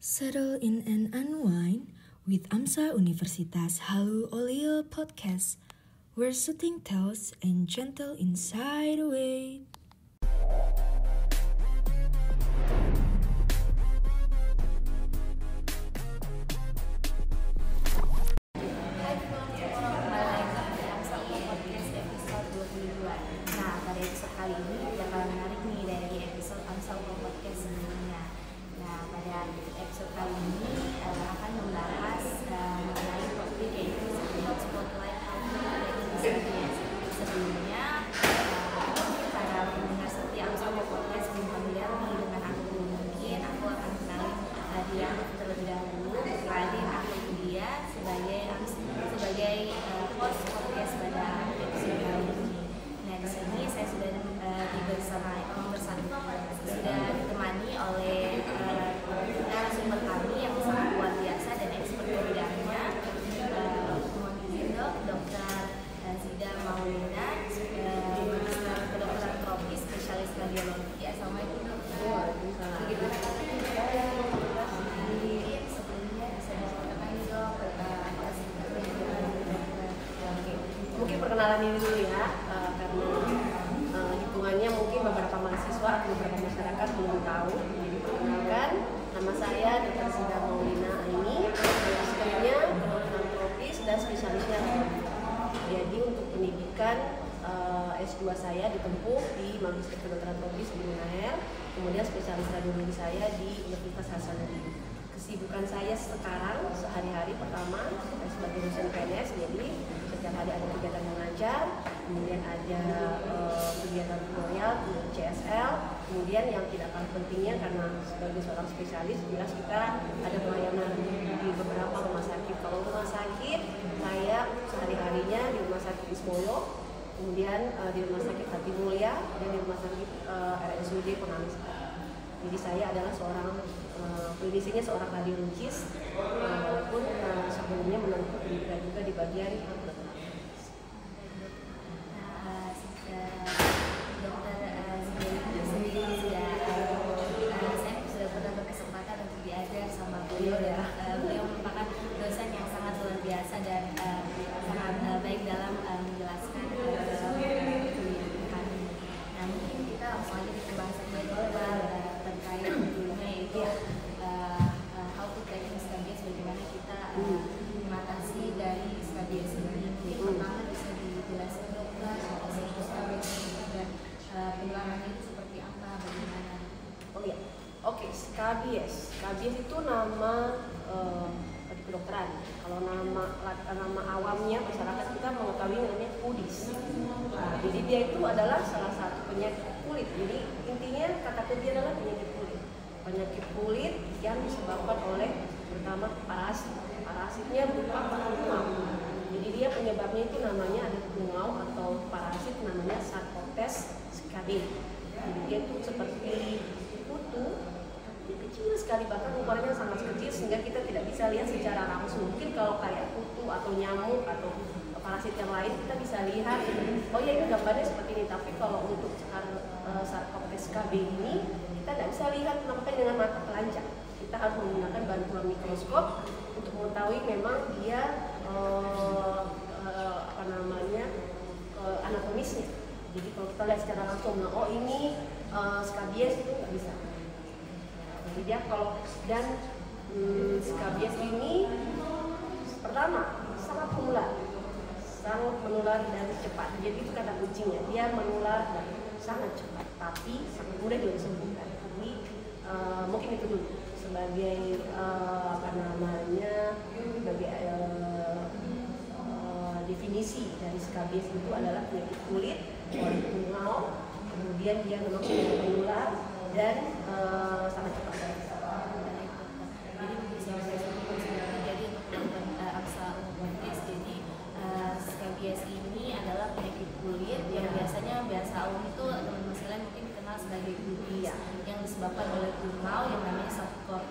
Settle in and unwind with AMSA Universitas Halu Oleo Podcast, where soothing tales and gentle inside away. Nah, pada episode kali ini bakal menarik nih dari episode AMSA Podcast sebelumnya. Nah, pada episode kali ini akan membahas mengenai topik yaitu spotlight outfit. Sebelumnya, para pendengar setia AMSA Podcast belum familiar nih dengan aku. Mungkin aku akan kenalin dia terlebih dahulu. Kenalin aku dia sebagai host podcast pada episode kali ini. Nah, di sini saya sudah sudah ditemani oleh narasumber kami yang sangat luar biasa dan expert di bidangnya. Mohon izin Dr. Zida Maulina, Magister Kedokteran Tropis, spesialis kardiologi. Assalamualaikum dokter. Bagaimana kabarnya? Sebelumnya bisa disampaikan dok atas mungkin perkenalan ini dulu ya, karena hitungannya mungkin beberapa mahasiswa atau beberapa masyarakat belum tahu. Jadi perkenalkan, nama saya Dr. Zida Maulina ini, magisternya kedokteran tropis dan spesialisnya radiologi. Jadi untuk pendidikan S2 saya ditempuh di Magister Kedokteran Tropis di UNAIR, kemudian spesialis radiologi saya di Universitas Hasanuddin. Kesibukan saya sekarang sehari-hari pertama sebagai dosen PNS, jadi setiap hari ada kegiatan mengajar, kemudian ada kegiatan tutorial di CSL, kemudian yang tidak kalah pentingnya karena sebagai seorang spesialis jelas kita ada pelayanan di beberapa rumah sakit. Kalau rumah sakit saya sehari-harinya di Rumah Sakit Ismoyo, kemudian di Rumah Sakit Hati Mulia, dan di Rumah Sakit RSUD Pengamis. Jadi saya adalah seorang klinisinya seorang radiologis, walaupun sebelumnya menempuh pendidikan juga di bagian kedokteran. Saya sudah pernah berkesempatan untuk diajar sama beliau ya. Beliau merupakan dosen yang sangat luar biasa dan sangat baik dalam menjelaskan kuliah kami. Nah, mungkin kita langsung aja ke bahasannya dulu terkait judulnya yaitu how to tackle skabies, bagaimana kita mengatasi dari skabies ini. Mungkin pertama bisa dijelaskan dokter skabies dan penularannya itu seperti apa, bagaimana? Oh iya, oke, skabies. Skabies itu nama di kedokteran. Kalau nama awamnya masyarakat kita mengetahui namanya pudis. Nah, jadi dia itu adalah salah satu penyakit kulit. Jadi intinya kata kunci adalah penyakit kulit. Penyakit kulit yang disebabkan oleh pertama parasit. Parasitnya berupa tungau. Jadi dia penyebabnya itu namanya ada tungau atau parasit namanya Sarcodes scabiei. Jadi dia itu seperti kutu, tapi kecil sekali, bahkan ukurannya sangat kecil sehingga kita tidak bisa lihat secara langsung. Mungkin kalau kayak kutu atau nyamuk atau parasit yang lain kita bisa lihat, oh ya ini gambarnya seperti ini. Tapi kalau untuk Sarcodes scabiei ini kita tidak bisa lihat nampaknya dengan mata telanjang. Kita harus menggunakan bantuan mikroskop untuk mengetahui memang dia anatomisnya. Jadi kalau kita lihat secara langsung, oh ini skabies itu nggak bisa. Jadi dia kalau skabies ini pertama sangat menular dan cepat. Jadi itu kata kuncinya, dia menular dan sangat cepat, tapi sangat mudah disembuhkan. Jadi mungkin itu dulu sebagai definisi dari skabies itu adalah penyakit kulit tungau, kemudian dia memang sudah menular dan sangat cepat. Jadi bisa jadi untuk AMSA Podcast, jadi skabies ini adalah penyakit kulit yang biasa umum itu teman-teman sekalian mungkin dikenal sebagai pudis yang disebabkan oleh tungau yang namanya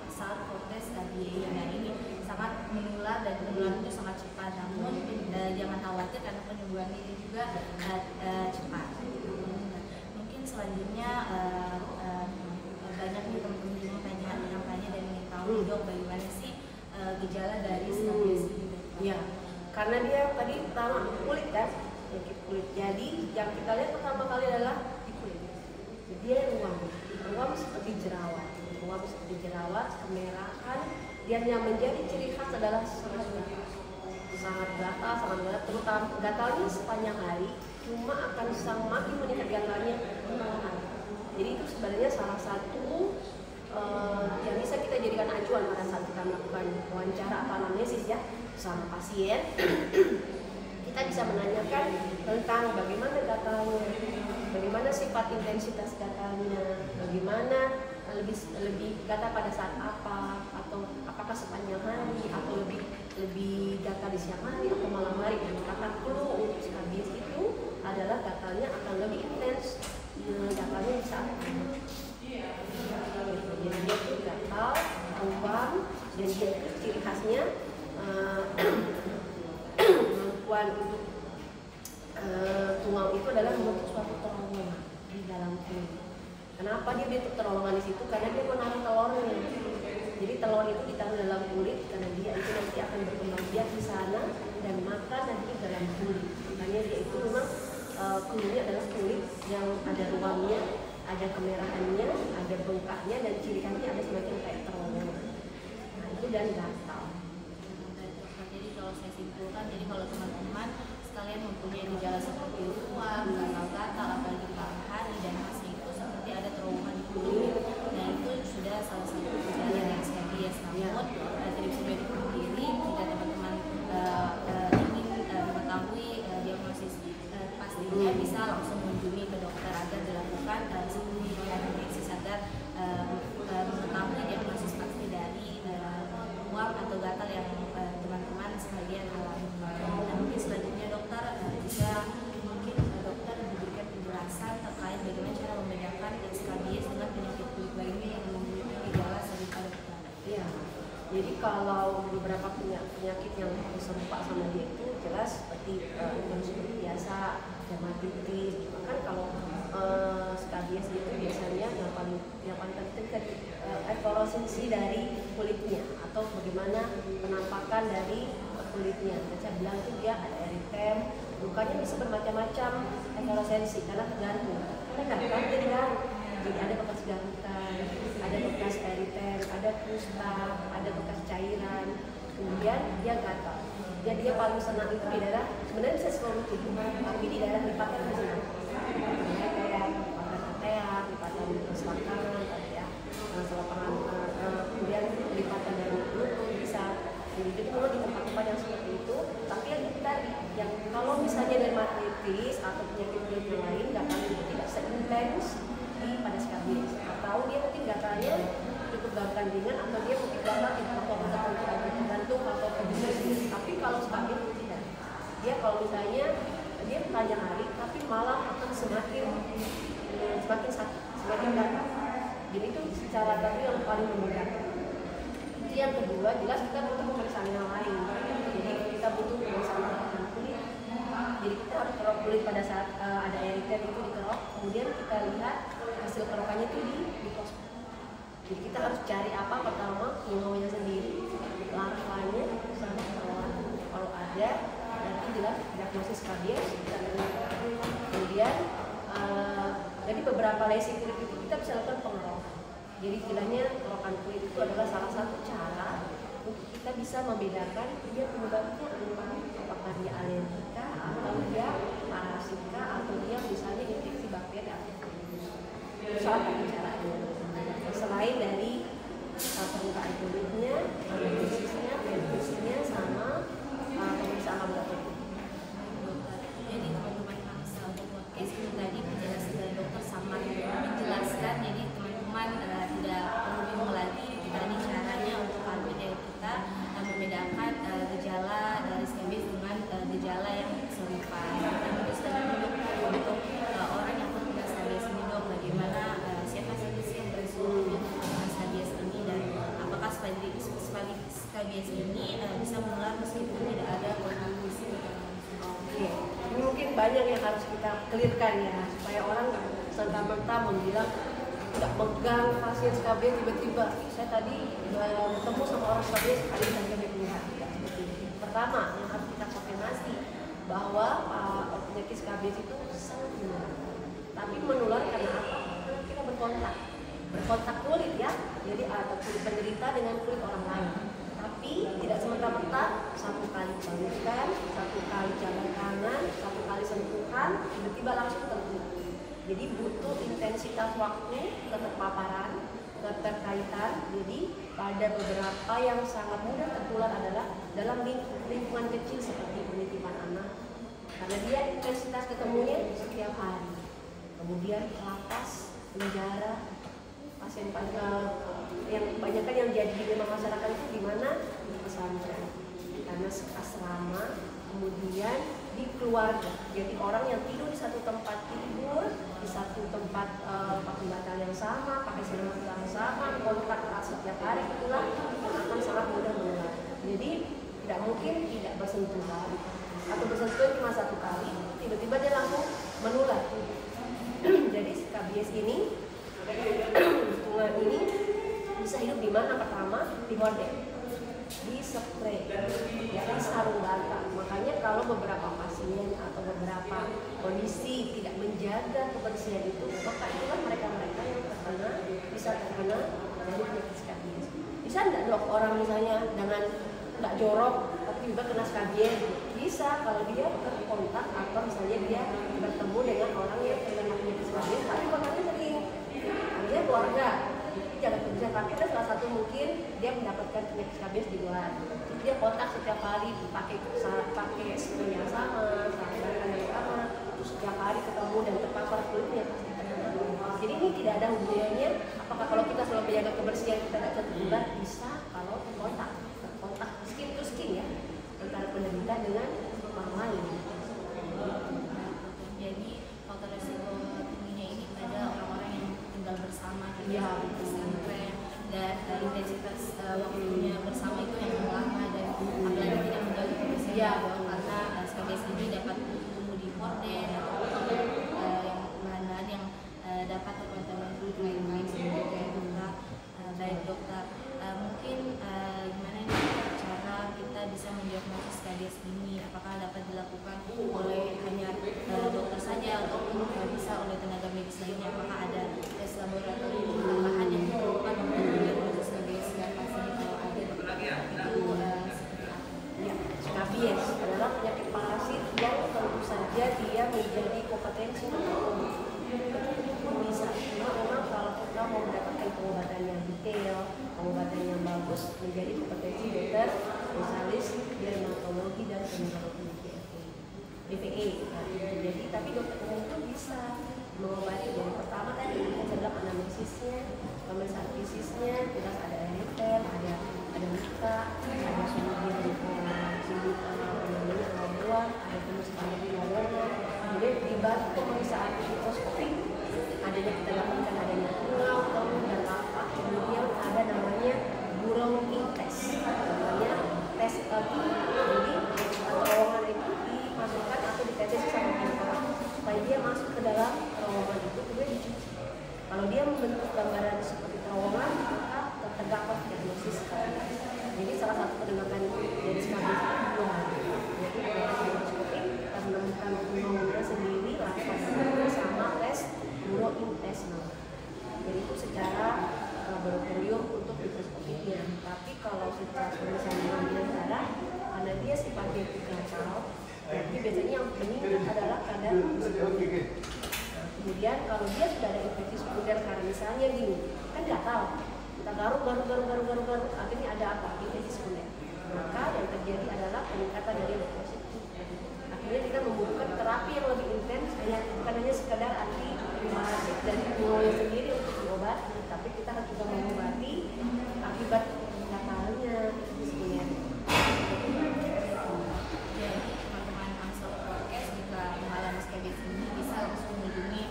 Sarcodes scabiei. Nah, ini sangat menular dan penularan itu sangat cepat. Namun jangan khawatir karena penyembuhannya ini juga cepat. Mungkin selanjutnya banyak nih teman-teman yang tanya dan ingin tahu tahu dok bagaimana sih gejala dari skabies ini. Iya, karena dia tadi pertama kulit kan, penyakit kulit. Jadi yang kita lihat pertama kali adalah di kulit. Jadi dia ruam seperti jerawat, kemerahan. Dan yang menjadi ciri khas adalah sangat gatal, terutama gatalnya sepanjang hari, cuma akan semakin meningkat gatalnya malam hari. Jadi itu sebenarnya salah satu yang bisa kita jadikan acuan pada saat kita melakukan wawancara atau anamnesis ya sama pasien. Kita bisa menanyakan tentang bagaimana gatalnya, bagaimana sifat intensitas gatalnya, bagaimana lebih gatal pada saat apa, atau apakah sepanjang hari atau lebih gatal di siang hari atau malam hari. Kata clue untuk skabies itu adalah gatalnya akan lebih intens, gatalnya di saat malam. Jadi dia itu gatal, ruam, dan dia itu ciri khasnya kemampuan untuk tungau itu adalah membentuk suatu terowongan di dalam kulit. Kenapa dia bentuk terowongan di situ? Karena dia menaruh telurnya. Jadi telur itu ditaruh dalam kulit karena dia itu nanti akan berkembang biak di sana dan makan nanti dalam kulit. Makanya dia itu memang kulitnya adalah kulit yang ada ruamnya, ada kemerahannya, ada bengkaknya, dan ciri khasnya ada semacam kayak terowongan. Nah itu dan gatal. Jadi kalau saya simpulkan, jadi kalau teman-teman sekalian mempunyai gejala seperti ruam, gatal-gatal, apalagi pagi hari dan masih itu seperti ada terowongan di kulit, nah itu sudah salah satu gejala dari skabies. Namun tidak bisa dipungkiri jika teman-teman ingin mengetahui diagnosis pastinya bisa langsung mengunjungi ke dokter agar dilakukan seperti anamnesis agar mengetahui diagnosis pasti dari ruam atau gatal yang teman-teman sebagian alami. Nah, mungkin selanjutnya dokter bisa mungkin dokter diberikan penjelasan terkait bagaimana cara membedakan skabies dengan penyakit kulit lainnya yang memiliki gejala serupa. Iya. Jadi kalau beberapa penyakit yang serupa sama dia itu jelas seperti seperti biasa, dermatitis. Kan kalau skabies itu biasanya yang paling penting kan eflorescensi dari kulitnya atau bagaimana penampakan dari kulitnya. Dan saya bilang itu dia ada eritem, lukanya bisa bermacam-macam eflorescensi karena tergantung. Kan jadi garuk. Jadi ada bekas garutan, ada bekas eritem, ada kusta, ada bekas cairan, kemudian dia gatal. Jadi dia paling senang itu di daerah, sebenarnya bisa seluruh tubuh, tapi di daerah lipatan di sini. Kayak lipatan tetean, lipatan selangkangan, ya, selangkangan, kemudian lipatan dari lutut bisa. Jadi itu memang di tempat-tempat yang seperti itu. Tapi yang tadi, yang kalau misalnya dermatitis atau penyakit kulit yang lain, gatalnya itu tidak seintens pada skabies, atau dia mungkin gatalnya cukup gatal ringan, atau dia mungkin gatal tidak apa-apa tergantung atau kondisi. Tapi kalau skabies itu tidak. Dia kalau misalnya dia panjang hari, tapi malah akan semakin sakit, semakin gatal. Jadi itu secara tadi yang paling membedakan. Itu yang kedua, jelas kita butuh pemeriksaan yang lain. Jadi kita butuh pemeriksaan kulit. Jadi kita harus kerok kulit pada saat ada eritem itu dikerok, kemudian kita lihat hasil kerokannya itu di mikroskop. Jadi kita harus cari apa pertama tungaunya sendiri, larvanya sama terowongan. Kalau ada, nanti jelas diagnosis skabies. Kemudian jadi beberapa lesi kulit itu kita bisa lakukan pengerokan. Jadi istilahnya kerokan kulit itu adalah salah satu cara untuk kita bisa membedakan dia penyebabnya apakah dia alergika atau dia parasita atau dia misalnya infeksi bakteri atau virus. Salah satu caranya. Selain dari permukaan kulitnya, analisisnya, analisisnya sama pemeriksaan laboratorium. Jadi teman-teman Amsal podcast itu tadi penjelasan dari dokter sama menjelaskan. Jadi teman-teman tidak perlu bingung lagi tadi caranya untuk kami dari kita membedakan gejala dari skabies dengan gejala yang serupa. Dan itu selanjutnya untuk orang yang punya skabies ini dok, bagaimana siapa saja sih yang berisiko dengan skabies ini dan apakah skabies ini bisa menular meskipun tidak ada kontribusi. Oke, ini mungkin banyak yang harus kita clearkan ya supaya orang serta-merta membilang nggak megang pasien SKBS tiba-tiba saya tadi ketemu sama orang SKBS ada yang sampai keluar. Pertama yang harus kita konfirmasi bahwa penyakit SKBS itu sangat menular. Tapi menular karena apa? Karena kita berkontak kulit ya, jadi atau kulit penderita dengan kulit orang lain. Tapi tidak semerta-merta satu kali pelukan, satu kali jabat tangan, satu kali sentuhan, tiba-tiba langsung tertular. Jadi butuh intensitas waktu, keterpaparan, keterkaitan. Jadi pada beberapa yang sangat mudah tertular adalah dalam lingkungan kecil seperti penitipan anak, karena dia intensitas ketemunya setiap hari. Kemudian lapas, penjara, pasien yang kebanyakan yang jadi di rumah masyarakat itu di mana? Di pesantren, karena asrama, kemudian di keluarga. Jadi orang yang tidur di satu tempat tidur, di satu tempat pembatalan yang sama, pakai selimut yang sama, kontak erat setiap hari, itulah yang akan sangat mudah menular. Jadi tidak mungkin tidak bersentuhan atau bersentuhan cuma satu kali, tiba-tiba dia langsung menular. Jadi SKBS ini, lingkungan ini bisa hidup di mana? Pertama di horden, di spray, ya di sarung bata. Makanya kalau beberapa pasien atau beberapa kondisi tidak menjaga kebersihan itu, maka itulah mereka-mereka yang bisa terkena dari penyakit SKBS. Bisa nggak dok orang misalnya dengan nggak jorok tapi juga kena SKBS? Bisa kalau dia berkontak atau misalnya dia bertemu dengan orang yang terkena penyakit SKBS tapi kontaknya sering. Dia keluarga, jangan kerja, tapi ada salah satu mungkin dia mendapatkan penyakit SKBS di luar. Dia kontak setiap hari pakai spray yang sama, sarung yang sama, terus setiap hari ketemu dan terpapar kulitnya. Jadi ini tidak ada hubungannya. Apakah kalau kita selalu menjaga kebersihan kita tidak tertular? Bisa kalau kontak skin to skin ya antara penderita dengan orang lain. Jadi faktor resiko tingginya ini pada orang-orang yang tinggal bersama ya, pesantren dan intensitas waktunya bersama itu yang lama dan apalagi tidak menjaga kebersihan ya, karena SKBS ini dapat tumbuh di horden atau yang bahan-bahan yang dapat terkontaminasi lain-lain seperti kayak baik dokter mungkin gimana nih cara kita bisa mendiagnosis SKBS ini, apakah dapat dilakukan oleh hanya dokter saja ataupun bisa oleh tenaga medis lainnya, apakah ada tes laboratorium tambahan yang diperlukan untuk mendiagnosis SKBS dan pastinya kalau ada itu seperti apa? Ya, SKBS adalah penyakit parasit yang tentu saja dia menjadi kompetensi bisa. Cuma memang kalau kita mau mendapatkan pengobatan yang detail, pengobatan yang bagus, menjadi kompetensi dokter spesialis dermatologi dan venerologi DVE. Jadi tapi dokter umum itu bisa mengobati dari pertama tadi kita bilang anamnesisnya, pemeriksaan fisiknya, jelas ada erythema, ada luka, ada sudut labuan, ada penusukan di labuannya. Kemudian dibantu pemeriksaan mikroskopik, adanya kita dapatkan adanya tungau, telur dan lava. Kemudian ada namanya Burowing test, namanya tes jadi terowongan itu dimasukkan atau ditetes sama orang supaya dia masuk ke dalam terowongan itu kemudian dicuci. Kalau dia membentuk gambaran seperti terowongan maka terdapat diagnosis SKBS. Jadi salah satu penemukan dari SKBS itu dua hal. Jadi ada mikroskopik kita menemukan tungaunya sendiri langsung sama tes Burowing test. Jadi itu secara laboratorium untuk mikroskopiknya. Tapi kalau secara pemeriksaan dengan darah, karena dia sifatnya kacau, jadi biasanya yang meningkat adalah kadar sekunder. Kemudian kalau dia sudah ada infeksi sekunder karena misalnya gini, kan nggak tahu, kita garuk, akhirnya ada apa? Infeksi sekunder. Maka yang terjadi adalah peningkatan dari leukosit. Akhirnya kita membutuhkan terapi yang lebih intens, bukan hanya sekadar anti parasit dari tungaunya sendiri untuk diobati, tapi kita harus juga mengobati akibat peningkatannya itu sebenarnya. Jadi teman-teman Amsel Podcast jika mengalami SKBS ini bisa langsung menghubungi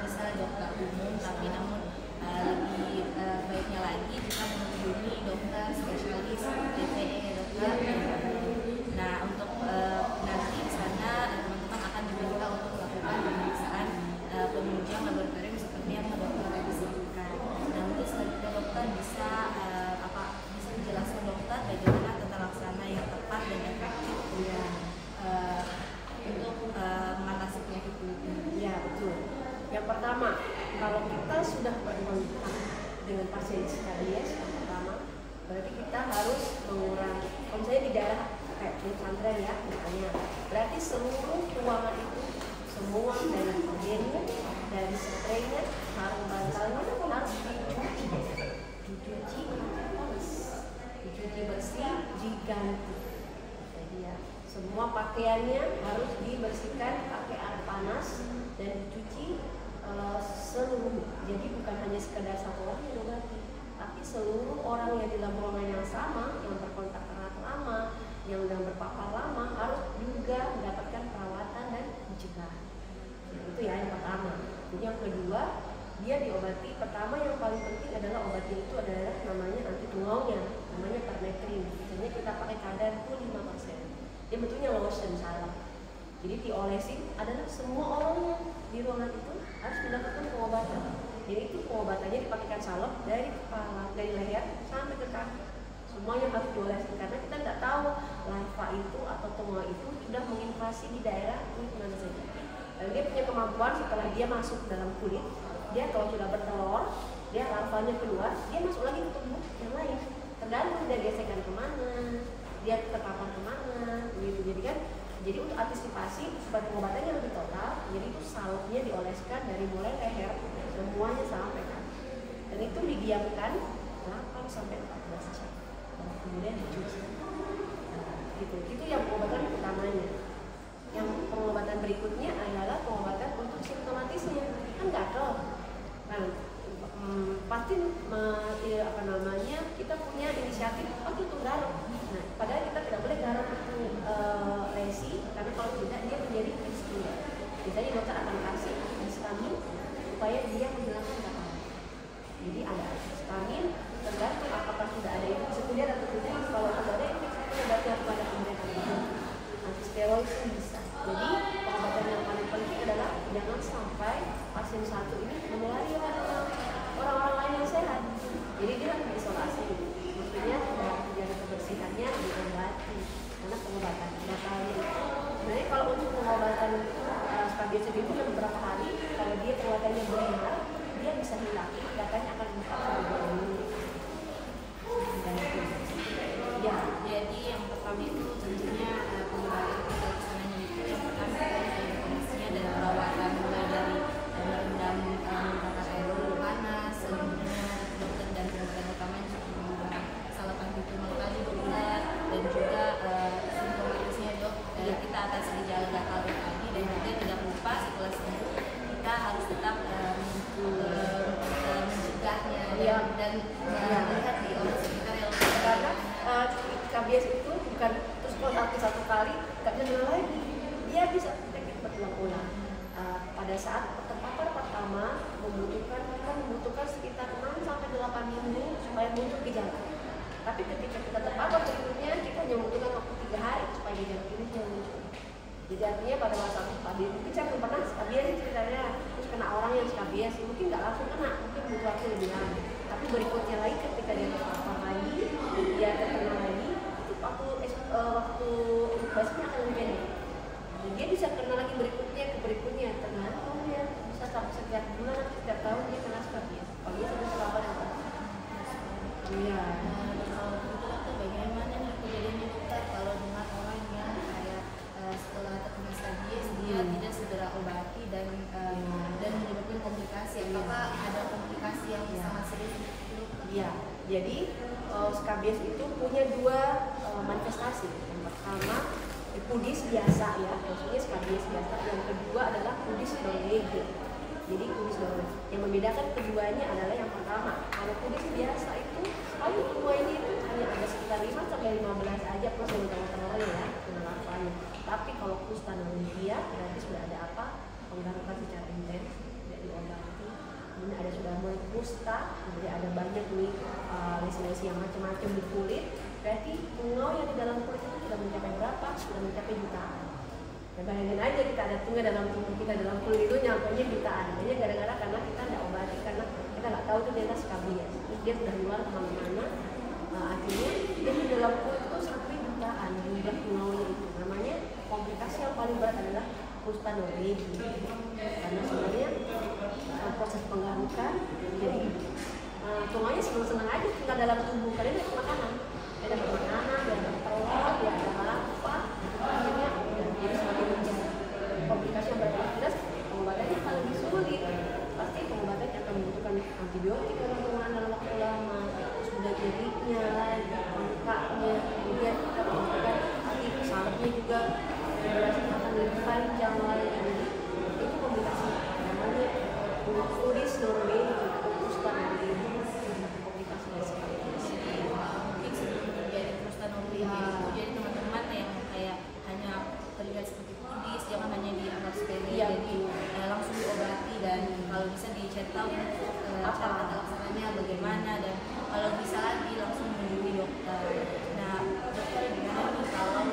bisa dokter umum, tapi namun lebih baiknya lagi jika menghubungi dokter di pesantren ya misalnya, berarti seluruh ruangan itu semua dari agennya, dari spraynya, sarung bantalnya harus dicuci bersih, diganti. Jadi ya semua pakaiannya harus dibersihkan pakai air panas dan dicuci seluruh. Jadi bukan hanya sekedar satu orang yang diobati, tapi seluruh orang yang di dalam ruangan yang sama, yang berkontak erat lama, yang berpapar lama harus juga mendapatkan perawatan dan pencegahan. Itu ya yang pertama. Jadi yang kedua, dia diobati. Pertama yang paling penting adalah obatnya itu adalah namanya anti tungaunya, namanya permethrin. Biasanya kita pakai kadar itu 5%. Dia bentuknya lotion salah. Jadi diolesin adalah semua orangnya di ruangan itu harus mendapatkan pengobatan. Jadi itu pengobatannya dipakaikan salep dari kepala, dari leher sampai ke kaki. Semuanya harus diolesin karena kita tidak tahu larva itu atau tungau itu sudah menginvasi di daerah kulit mana saja. Dan dia punya kemampuan setelah dia masuk dalam kulit, dia kalau sudah bertelur, dia larvanya keluar, dia masuk lagi ke tubuh yang lain. Tergantung dia gesekan kemana, dia terpapar kemana, begitu. Jadi untuk antisipasi supaya pengobatannya lebih total, jadi itu salepnya dioleskan dari mulai leher semuanya sampai kaki. Dan itu didiamkan 8 sampai 14 jam. Kemudian dicuci. Itu yang pengobatan utamanya. Yang pengobatan berikutnya adalah pengobatan untuk simptomatisnya. Kan gatel. Pasti kita punya inisiatif untuk garuk. Nah, padahal kita tidak boleh garuk itu lesi karena kalau tidak dia menjadi histeria. Biasanya dokter akan kasih histamin supaya dia menghilangkan gatal. Jadi ada histamin tergantung apakah sudah ada itu sekunder atau tidak. Kalau sudah ada itu obatnya kepada pemberian antisteroid itu bisa. Jadi pengobatan yang paling penting adalah jangan sampai pasien satu ini menulari orang-orang lain yang sehat. Jadi dia harus diisolasi. Maksudnya menjaga kebersihannya diobati karena pengobatan gatalnya itu. Sebenarnya kalau untuk pengobatan skabies itu yang beberapa hari, kalau dia pengobatannya benar, dia bisa hilang. Gatalnya akan ya, jadi yang pertama itu tentunya pengobatan kesananya itu yang pertama kondisinya dan perawatan mulai dari merendam menggunakan air panas, selanjutnya dokter dan pengobatan utamanya seperti menggunakan salapan vitamin kali berulang dan juga simptomatisnya dok kita atasi gejala gatal tadi dan juga tidak lupa setelah sembuh kita harus tetap mencegahnya dan melihat di orang sekitar yang karena skabies itu bukan terus kalau satu kali nggak bisa lagi, dia bisa penyakit berulang-ulang. Pada saat terpapar pertama membutuhkan sekitar 6 sampai 8 minggu supaya muncul gejala. Tapi ketika kita terpapar berikutnya kita hanya membutuhkan waktu 3 hari supaya gejala ini muncul. Jadi artinya pada masa skabies mungkin saya belum pernah skabies ceritanya terus kena orang yang skabies mungkin nggak langsung kena, mungkin butuh waktu lebih lama. Tapi berikutnya lagi ketika dia terpapar lagi, dia terkena lagi, itu waktu inkubasinya akan lebih pendek. Dia bisa kena lagi berikutnya tergantung ya bisa sampai setiap bulan atau setiap tahun dia kena skabies. Kalau dia sudah terpapar apa? Iya. Kalau itu dokter bagaimana nih kejadiannya dokter kalau dengan orang yang kayak setelah terkena skabies dia tidak segera obati dan menyebabkan komplikasi. Apakah ada komplikasi yang sangat serius? Iya. Jadi skabies itu punya 2 manifestasi. Yang pertama pudis biasa ya, maksudnya skabies biasa. Yang kedua adalah pudis Norwegen. Jadi pudis Norwegen. Yang membedakan keduanya adalah yang pertama, kalau pudis biasa itu sekali semua ini itu hanya ada sekitar 5 sampai 15 aja plus yang telur-telurnya ya, dengan larvanya. Tapi kalau kusta Norwegia berarti sudah ada apa? Penggarakan secara intens, tidak diobati. Ini ada sudah mulai kusta, jadi ada banyak nih lesi-lesi yang macam-macam di kulit. Berarti tungau yang di dalam kulit itu sudah mencapai berapa? Sudah mencapai jutaan. Ya bayangin aja kita ada tungau dalam tubuh kita dalam kulit itu nyampainya jutaan. Hanya gara-gara karena kita tidak obati karena kita nggak tahu itu ternyata skabies. Terus dia sudah keluar kemana-mana. Akhirnya dia di dalam kulit itu sampai jutaan jumlah tungaunya itu. Namanya komplikasi yang paling berat adalah kusta Norwegia. Karena sebenarnya proses penggarukan jadi tungaunya senang-senang aja tinggal dalam tubuh karena dia dapat makanan, dia dapat makanan, dia dapat telur, dia ada larva, Foodies Norway memutuskan dari komunitas skabies. Mungkin sebelum terjadi prostanomia itu, jadi teman-teman yang kayak hanya terlihat seperti foodies, jangan hanya dianggap sepele, jadi langsung diobati dan kalau bisa dicari tahu cara tata laksananya bagaimana, dan kalau bisa lagi langsung menghubungi dokter. Nah, dokter gimana nih kalau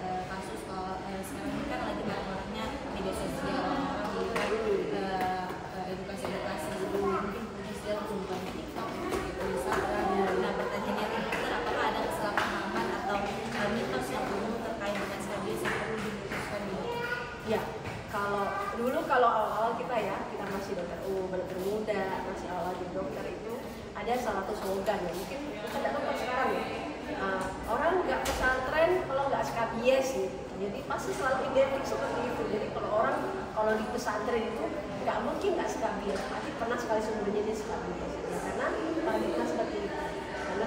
kasus sekarang ini kan lagi marak-maraknya media sosial, edukasi mungkin foodies dia langsung bukan TikTok gitu misalkan. Nah, pertanyaannya ke dokter, apakah ada kesalahpahaman atau mitos yang umum terkait dengan skabies yang perlu diluruskan gitu? Ya, kalau awal-awal kita masih dokter muda, masih awal di dokter itu ada salah satu slogan ya, mungkin kita tidak tahu sekarang ya. Orang nggak pesantren kalau nggak skabies gitu. Jadi pasti selalu identik seperti itu. Jadi kalau di pesantren itu nggak mungkin nggak skabies, pasti pernah sekali seumurnya dia skabies. Ya, karena paradigma seperti itu. Karena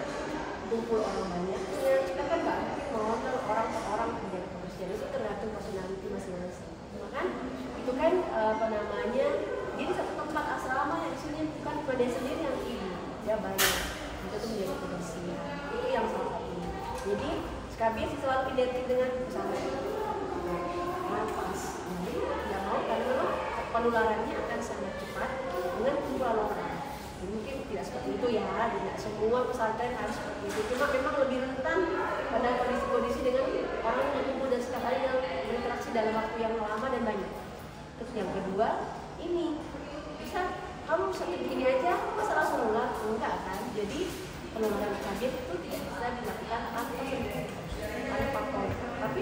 kumpul orang banyaknya, kita kan nggak mungkin mengontrol orang per orang menjadi kebersihan, itu tergantung personality masing-masing. Kan itu kan jadi satu tempat asrama yang isinya bukan cuma dia sendiri yang hidup, dia banyak, itu tuh menjadi kebersihan, itu yang salah satunya. Jadi skabies selalu identik dengan pesantren, pas, jadi tidak mau karena penularannya akan sangat cepat dengan kumpulan orang. Mungkin tidak seperti itu ya, tidak semua pesantren harus seperti itu, cuma memang lebih rentan pada kondisi-kondisi dengan orang yang berkumpul dan setiap hari yang berinteraksi dalam waktu yang lama dan banyak. Terus yang kedua, ini bisa kamu sakit begini aja, masa langsung nular? Enggak kan? Jadi penularan skabies itu tidak bisa dilakukan tanpa sentuhan, ada faktor. Tapi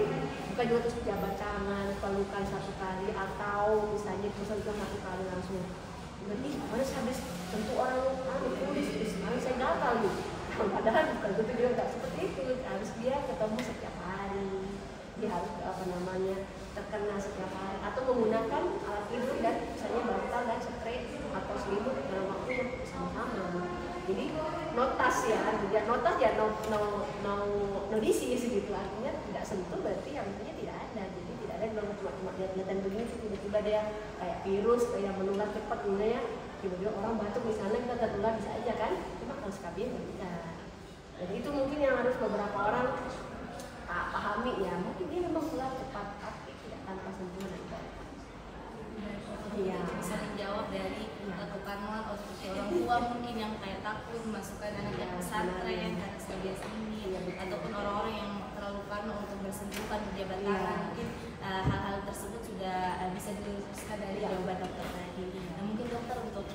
bukan juga terus jabat tangan, pelukan satu kali, atau misalnya tersentuh satu kali langsung. Berarti harus habis tentu orang saya gatal nih. Padahal bukan itu, dia nggak seperti itu. Harus dia ketemu setiap hari, dia harus terkena setiap hari, atau menggunakan alat tidur dan misalnya bantal dan spray atau selimut dalam waktu yang sama-sama. Jadi notas no disease gitu, artinya tidak sentuh berarti yang artinya tidak ada. Jadi tidak ada kalau cuma lihat-lihatan begini tiba-tiba dia kayak virus yang menular cepat ya, tiba-tiba orang batuk misalnya kita tertular bisa aja kan, cuma kalau skabies tidak. Jadi itu mungkin yang harus beberapa orang pahami ya, mungkin dia memang keluar cepat tapi tidak tanpa sentuhan. Iya, bisa dijawab dari ketukanan atau seperti orang tua mungkin yang kayak takut memasukkan anaknya ke pesantren karena skabies ini, ataupun orang-orang yang terlalu parno untuk bersentuhan pejabat tangan. Mungkin hal-hal tersebut sudah bisa diluruskan dari jawaban dokter tadi. Nah, mungkin dokter untuk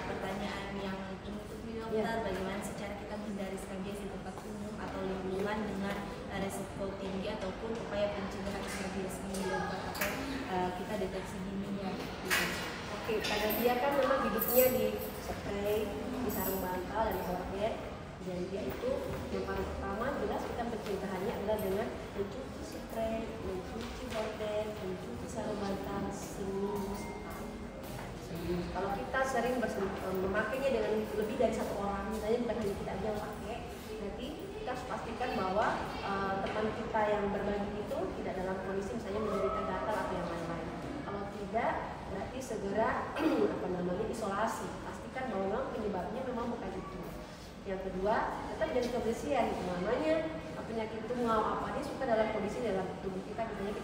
pertanyaan yang penutup nih dokter, bagaimana sih cara kita menghindari skabies di tempat umum atau lingkungan dengan resiko tinggi ataupun upaya pencegahan skabies ini dokter, atau kita deteksi dininya gitu. Oke, karena dia kan memang hidupnya di spray, di sarung bantal dan horden, dan dia itu yang paling pertama jelas kita pencegahannya adalah dengan mencuci spray, mencuci horden, mencuci sarung bantal seminggu sekali. Kalau kita sering memakainya dengan lebih dari satu orang, misalnya bukan hanya kita aja yang pakai, nanti kita harus pastikan bahwa teman kita yang berbagi itu tidak dalam kondisi misalnya menderita gatal atau yang lain-lain. Kalau tidak, berarti segera isolasi. Pastikan bahwa memang penyebabnya memang bukan itu. Yang kedua, tetap jaga kebersihan. Namanya penyakit itu mau apa, dia suka dalam kondisi dalam tubuh kita, misalnya